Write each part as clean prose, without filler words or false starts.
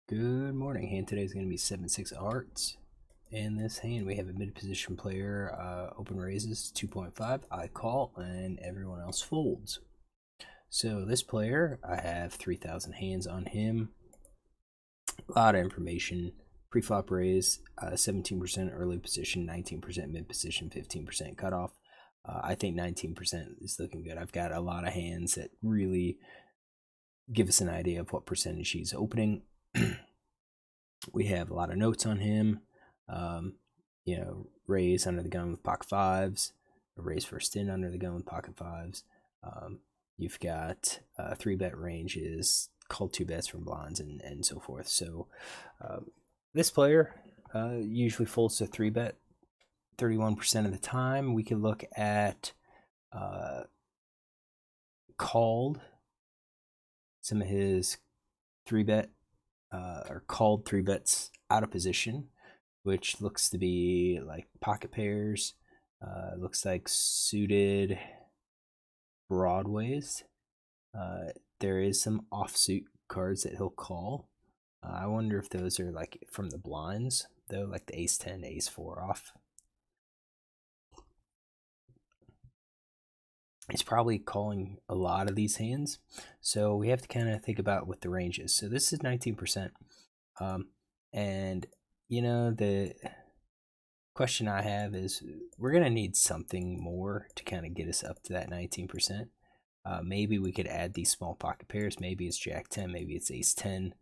Good morning. Hand today is going to be 7-6 hearts. In this hand, we have a mid position player, open raises 2.5. I call, and everyone else folds. So, this player, I have 3,000 hands on him. A lot of information. Pre-flop raise, 17% early position, 19% mid position, 15% cutoff. I think 19% is looking good. I've got a lot of hands that really give us an idea of what percentage he's opening. We have a lot of notes on him. Raise under the gun with pocket fives, raise first in under the gun with pocket fives. You've got 3-bet ranges, called 2 bets from blinds, and so forth. So this player usually folds to 3-bet 31% of the time. We can look at called some of his 3-bet or called 3-bets out of position, which looks to be like pocket pairs, looks like suited broadways. There is some offsuit cards that he'll call. I wonder if those are like from the blinds, though, like the ace 10, ace 4 off. He's probably calling a lot of these hands, so we have to kind of think about what the range is. So this is 19%. And the question I have is, we're going to need something more to kind of get us up to that 19%. Maybe we could add these small pocket pairs. Maybe it's jack 10, maybe it's ace 10.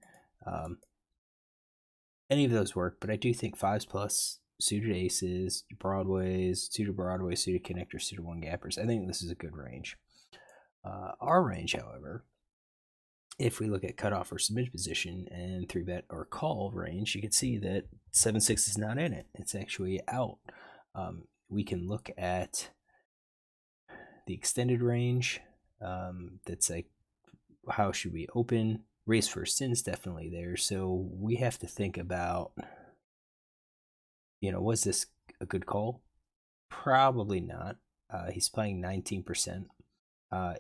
Any of those work, but I do think fives plus, suited aces, broadways, suited broadway, suited connectors, suited one gappers. I think this is a good range. Our range, however, if we look at cutoff or submit position and 3-bet or call range, you can see that 7-6 is not in it. It's actually out. We can look at the extended range. That's like, how should we open? Raise first in is definitely there. So we have to think about, was this a good call? Probably not. He's playing 19%.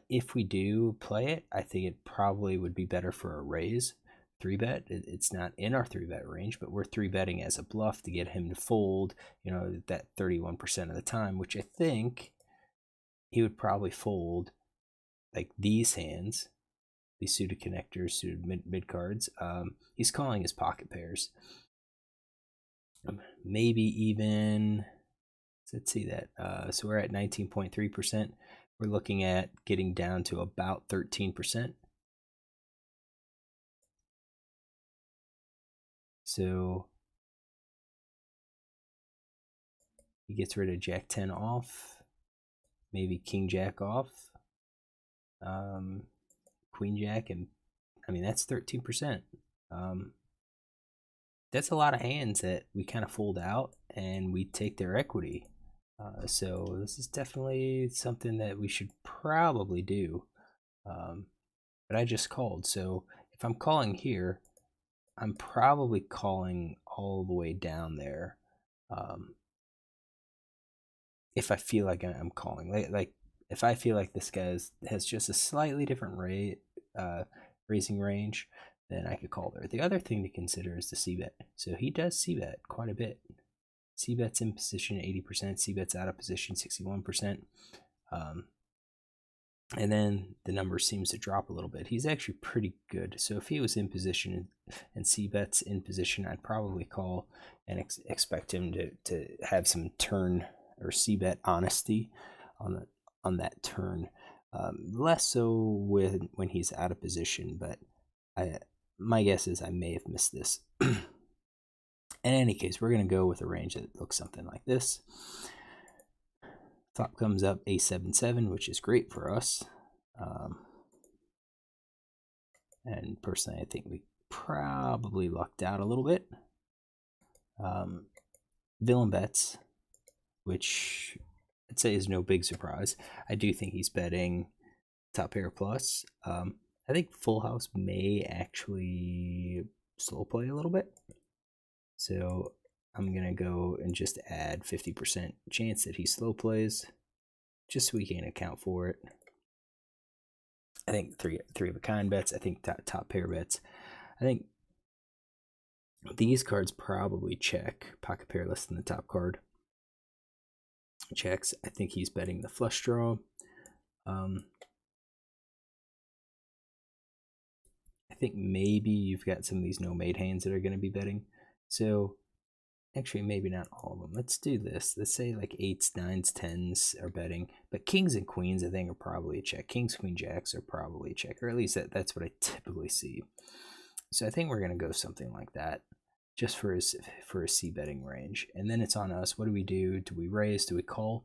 If we do play it, I think it probably would be better for a raise 3-bet. It's not in our 3-bet range, but we're 3-betting as a bluff to get him to fold, that 31% of the time, which I think he would probably fold like these hands, these suited connectors, suited mid cards. He's calling his pocket pairs. Maybe even, let's see that. So we're at 19.3%. We're looking at getting down to about 13%. So he gets rid of jack 10 off, maybe king jack off, queen jack, and that's 13%. That's a lot of hands that we kind of fold out and we take their equity. So this is definitely something that we should probably do. But I just called, so if I'm calling here, I'm probably calling all the way down there. If I feel like I'm calling, like if I feel like this guy has just a slightly different raising range, then I could call there. The other thing to consider is the c-bet. So he does c-bet quite a bit. C-bet's in position 80%, c-bet's out of position 61%. And then the number seems to drop a little bit. He's actually pretty good. So if he was in position and c-bet's in position, I'd probably call and expect him to have some turn or c-bet honesty on that turn. Less so when he's out of position, but my guess is I may have missed this. In any case, we're going to go with a range that looks something like this. Flop comes up a7-7, which is great for us. And personally, I think we probably lucked out a little bit. Villain bets, which I'd say is no big surprise. I do think he's betting top pair plus. I think full house may actually slow play a little bit. So I'm going to go and just add 50% chance that he slow plays, just so we can account for it. I think three of a kind bets. I think top pair bets. I think These cards probably check. Pocket pair less than the top card. Checks. I think he's betting the flush draw. I think maybe you've got some of these no-made hands that are going to be betting. So, actually, maybe not all of them. Let's do this. Let's say like 8s, 9s, 10s are betting. But kings and queens, I think, are probably a check. Kings, queen, jacks are probably a check. Or at least that's what I typically see. So I think we're going to go something like that. Just for a C betting range. And then it's on us. What do we do? Do we raise? Do we call?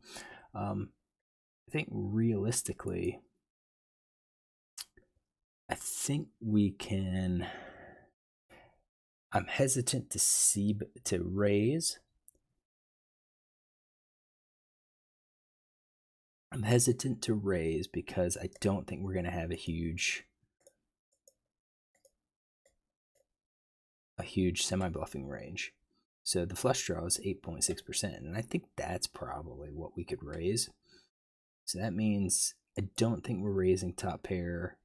I think realistically, I think we can. I'm hesitant to raise. I'm hesitant to raise because I don't think we're going to have a huge semi-bluffing range. So the flush draw is 8.6%, and I think that's probably what we could raise. So that means I don't think we're raising top pair.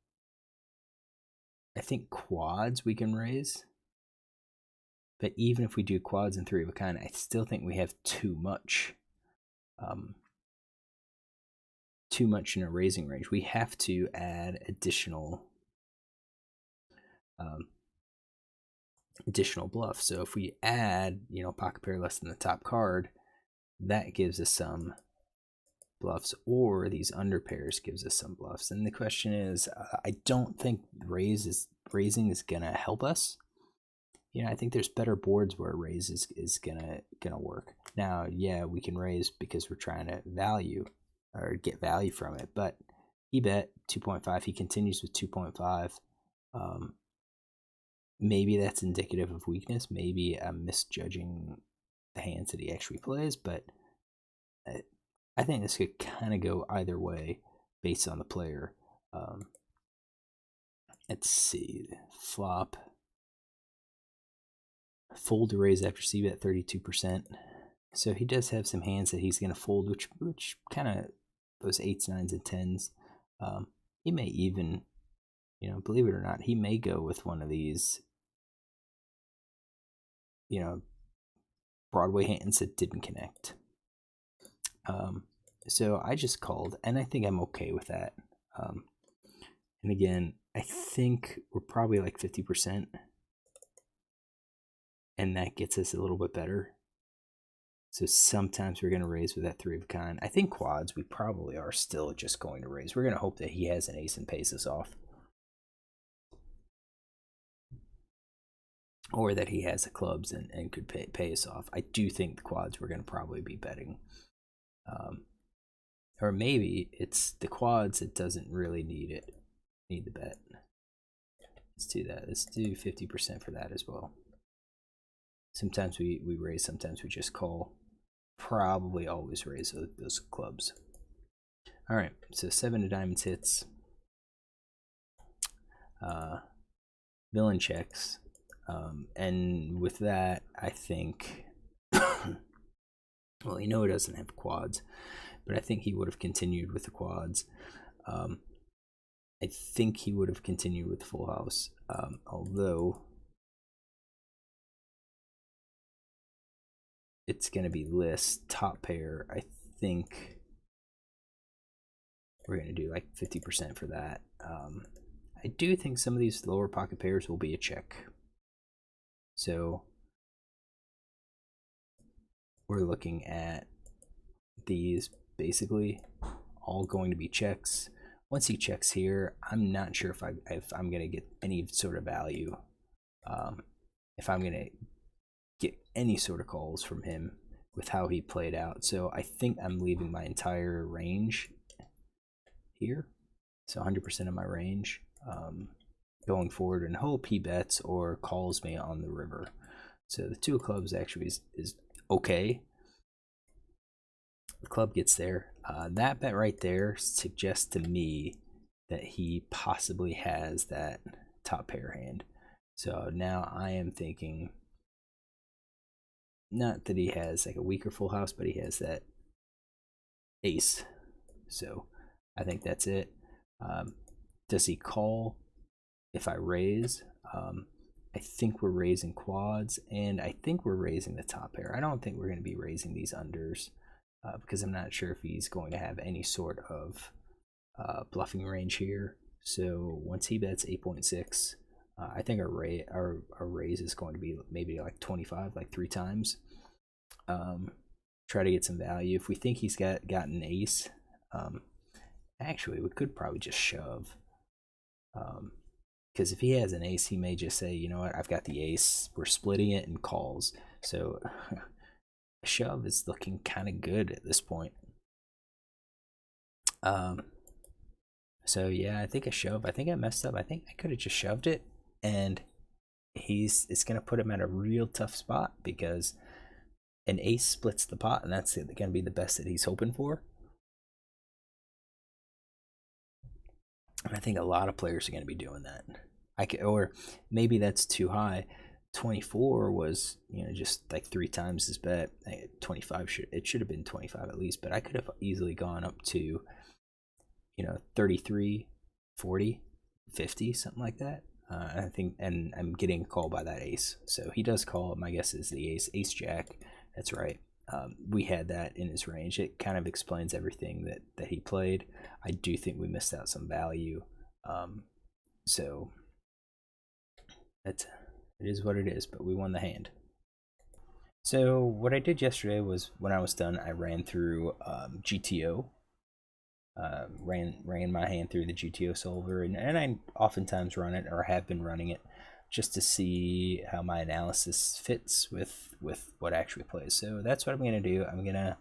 I think quads we can raise. But even if we do quads and 3 of a kind, I still think we have too much in a raising range. We have to add additional bluff. So if we add, pocket pair less than the top card, that gives us some bluffs, or these under pairs gives us some bluffs. And the question is, I don't think raising is gonna help us. I think there's better boards where raise is gonna work. Now, yeah, we can raise because we're trying to value or get value from it, but he bet 2.5. He continues with 2.5. Maybe that's indicative of weakness. Maybe I'm misjudging the hands that he actually plays, but I think this could kind of go either way based on the player. Let's see. Flop. Fold to raise after c-bet 32%. So he does have some hands that he's going to fold, which kind of those 8s, 9s, and 10s. He may even, believe it or not, he may go with one of these, Broadway hands that didn't connect. So I just called, and I think I'm okay with that. And again, I think we're probably like 50%. And that gets us a little bit better. So sometimes we're going to raise with that 3 of a kind. I think quads, we probably are still just going to raise. We're going to hope that he has an ace and pays us off. Or that he has the clubs and could pay us off. I do think the quads we're going to probably be betting. Or maybe it's the quads that doesn't really need the bet. Let's do that. Let's do 50% for that as well. Sometimes we raise, sometimes we just call. Probably always raise those clubs. All right, so 7 of diamonds hits. Villain checks. And with that, I think, well, he doesn't have quads, but I think he would have continued with the quads. I think he would have continued with full house, although it's going to be list top pair. I think we're going to do like 50% for that. I do think some of these lower pocket pairs will be a check. So we're looking at these basically all going to be checks. Once he checks here, I'm not sure if I'm going to get any sort of value. If I'm going to get any sort of calls from him with how he played out. So I think I'm leaving my entire range here. So 100% of my range going forward, and hope he bets or calls me on the river. So the 2 of clubs actually is okay. The club gets there. That bet right there suggests to me that he possibly has that top pair hand. So now I am thinking, not that he has like a weaker full house, but he has that ace. So I think that's it. Does he call if I raise? I think we're raising quads, and I think we're raising the top pair. I don't think we're going to be raising these unders because I'm not sure if he's going to have any sort of bluffing range here. So once he bets 8.6, I think our raise is going to be maybe like 25, like 3 times. Try to get some value. If we think he's got an ace, actually we could probably just shove. Because if he has an ace, he may just say, you know what, I've got the ace, we're splitting it, and calls. So a shove is looking kind of good at this point. So yeah, I think a shove. I think I messed up. I think I could have just shoved it, and it's gonna put him at a real tough spot because an ace splits the pot, and that's gonna be the best that he's hoping for. And I think a lot of players are gonna be doing that. Or maybe that's too high. 24 was, you know, just like 3 times his bet. 25 should have been 25 at least, but I could have easily gone up to, you know, 33, 40, 50, something like that. I think, and I'm getting a call by that ace. So he does call. My guess is the ace jack. That's right. We had that in his range. It kind of explains everything that he played. I do think we missed out some value. So it is what it is, but we won the hand. So what I did yesterday was, when I was done, I ran through GTO. Ran my hand through the GTO solver, and I oftentimes run it, or have been running it, just to see how my analysis fits with what actually plays. So that's what I'm going to do. I'm going to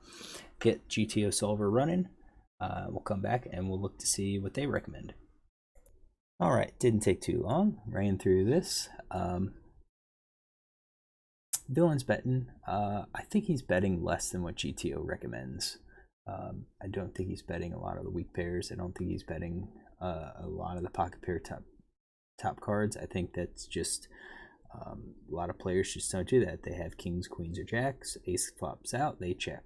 get GTO solver running. We'll come back and we'll look to see what they recommend. All right, didn't take too long. Ran through this. Dylan's betting. I think he's betting less than what GTO recommends. I don't think he's betting a lot of the weak pairs. I don't think he's betting a lot of the pocket pair top cards. I think that's just a lot of players just don't do that. They have kings, queens, or jacks. Ace flops out, they check.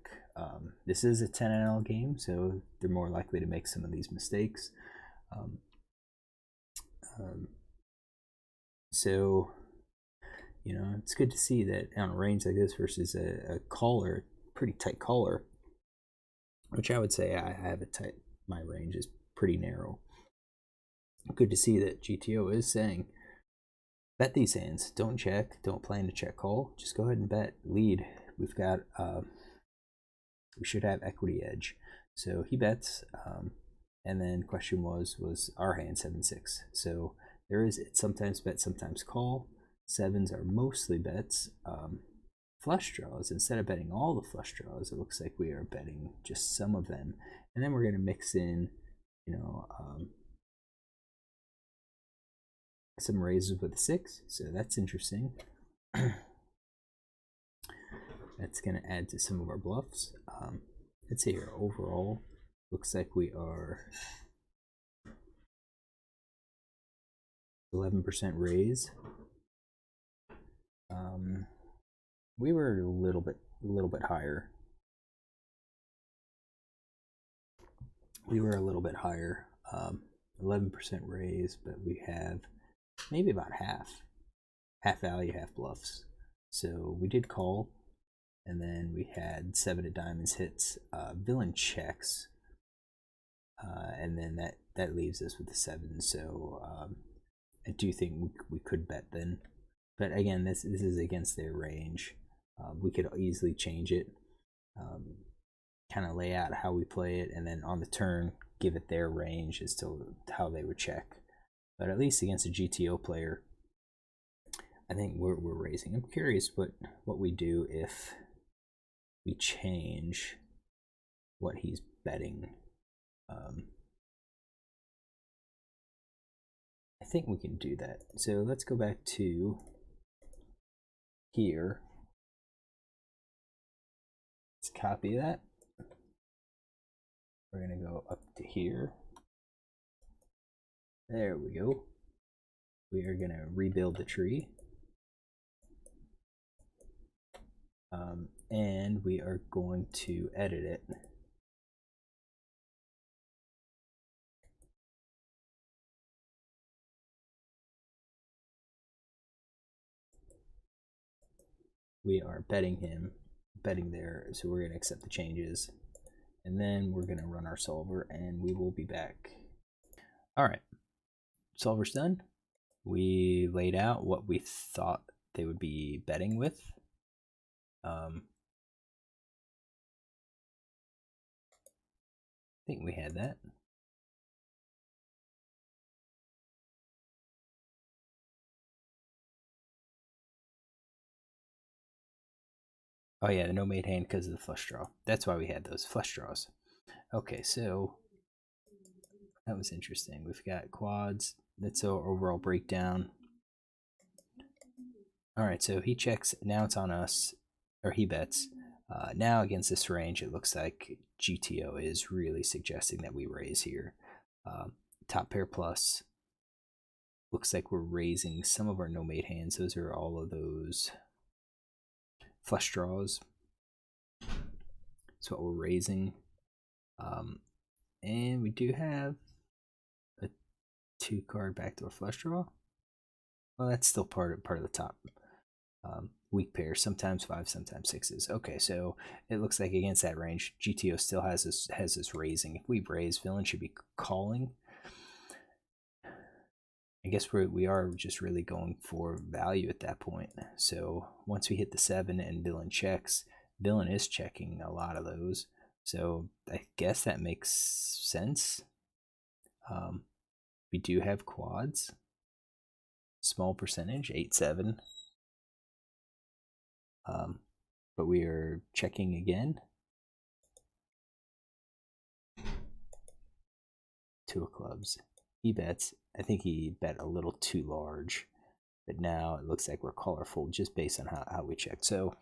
This is a 10NL game, so they're more likely to make some of these mistakes. So, you know, it's good to see that on a range like this versus a caller, pretty tight caller, which I would say I have a tight, my range is pretty narrow. Good to see that GTO is saying, bet these hands, don't check, don't plan to check call, just go ahead and bet, lead. We've got, we should have equity edge. So he bets, and then question was our hand 7-6. So there is, it's sometimes bet, sometimes call. Sevens are mostly bets. Flush draws, instead of betting all the flush draws, it looks like we are betting just some of them, and then we're going to mix in, you know, some raises with a 6, so that's interesting. That's going to add to some of our bluffs. Let's see here, overall looks like we are 11% raise. We were a little bit higher. We were a little bit higher, 11% raise, but we have maybe about half value, half bluffs. So we did call, and then we had 7 of diamonds hits, villain checks, and then that leaves us with the 7. So I do think we could bet then, but again, this is against their range. We could easily change it, kind of lay out how we play it, and then on the turn give it their range as to how they would check. But at least against a GTO player, I think we're raising. I'm curious what we do if we change what he's betting. I think we can do that. So let's go back to here. Let's copy that. We're going to go up to here. There we go. We are going to rebuild the tree. And we are going to edit it. we are betting him, betting there. So we're going to accept the changes. And then we're going to run our solver and we will be back. All right. Solver's done. We laid out what we thought they would be betting with. I think we had that. Oh yeah, the no mate hand because of the flush draw. That's why we had those flush draws. Okay, so that was interesting. We've got quads. That's our overall breakdown. All right, so he checks. Now it's on us, or he bets. Now against this range, it looks like GTO is really suggesting that we raise here. Top pair plus. Looks like we're raising some of our no mate hands. Those are all of those flush draws. That's what we're raising. And we do have a 2-card backdoor flush draw. Well, that's still part of the top. Weak pair, sometimes 5, sometimes 6s. Okay, so it looks like against that range, GTO still has this raising. If we raise, villain should be calling. I guess we are just really going for value at that point. So once we hit the 7 and villain checks, villain is checking a lot of those. So I guess that makes sense. We do have quads. Small percentage, 8-7. But we are checking again. 2 of clubs. He bets. I think he bet a little too large. But now it looks like we're colorful just based on how we checked. So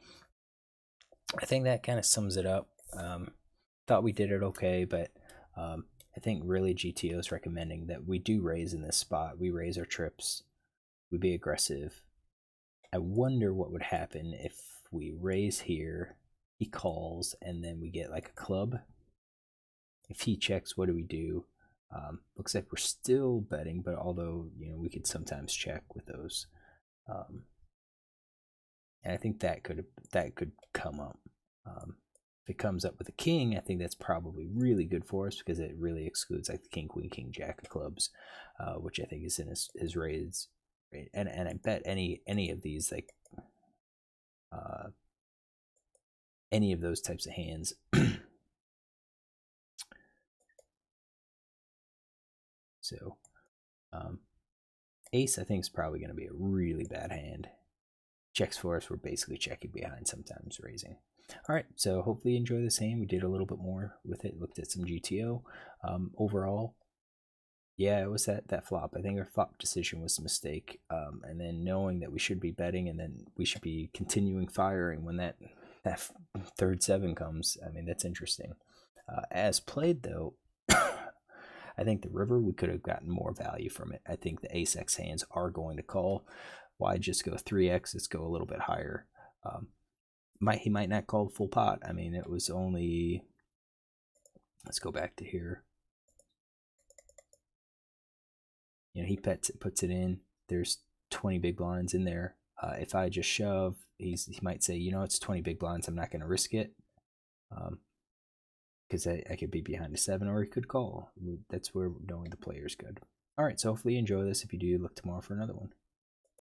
I think that kind of sums it up. Thought we did it okay, but I think really GTO is recommending that we do raise in this spot. We raise our trips. We be aggressive. I wonder what would happen if we raise here, he calls, and then we get like a club. If he checks, what do we do? Looks like we're still betting, but although we could sometimes check with those, and I think that could come up. If it comes up with a king, I think that's probably really good for us because it really excludes like the king, queen, king, jack of clubs, which I think is in his raise. And I bet any of these like any of those types of hands. So ace I think is probably going to be a really bad hand. Checks for us, we're basically checking behind, sometimes raising. All right, so hopefully you enjoy this hand. We did a little bit more with it, looked at some GTO. Overall, yeah, it was that flop. I think our flop decision was a mistake. And then knowing that we should be betting and then we should be continuing firing when that third 7 comes, I mean, that's interesting. As played, though, I think the river, we could have gotten more value from it. I think the ace-x hands are going to call. Why just go 3x? Let's go a little bit higher. He might not call full pot. I mean, it was only, let's go back to here. He puts it in. There's 20 big blinds in there. If I just shove, he might say, it's 20 big blinds. I'm not going to risk it. Because I could be behind a 7, or he could call. That's where knowing the player is good. All right, so hopefully you enjoy this. If you do, look tomorrow for another one.